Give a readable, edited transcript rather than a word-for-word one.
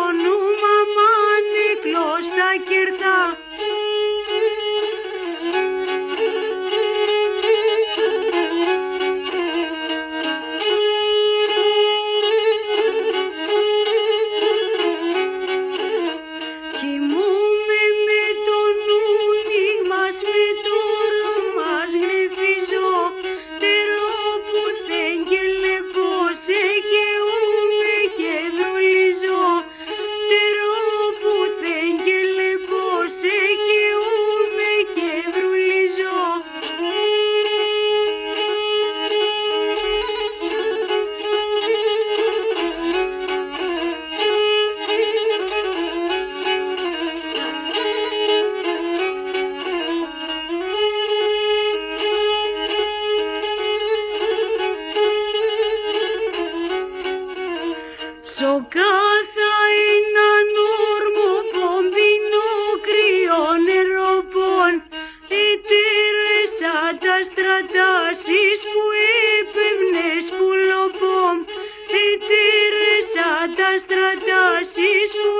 όνομα μανικλώς τα κερδά. Κοιμούμαι με το νούνι μας, με το ρομάς γνεφίζω, τερό που θέγγελε πως εγγεούμε και δρουλίζω, τερό που θέγγελε πως εγγεούμε και δρουλίζω. Σοκάθα έναν όρμο πομπινό κρυό νεροπών, ετέρεσα τα στρατάσεις που έπαιβνες πουλοπόμ, ετέρεσα τα στρατάσεις που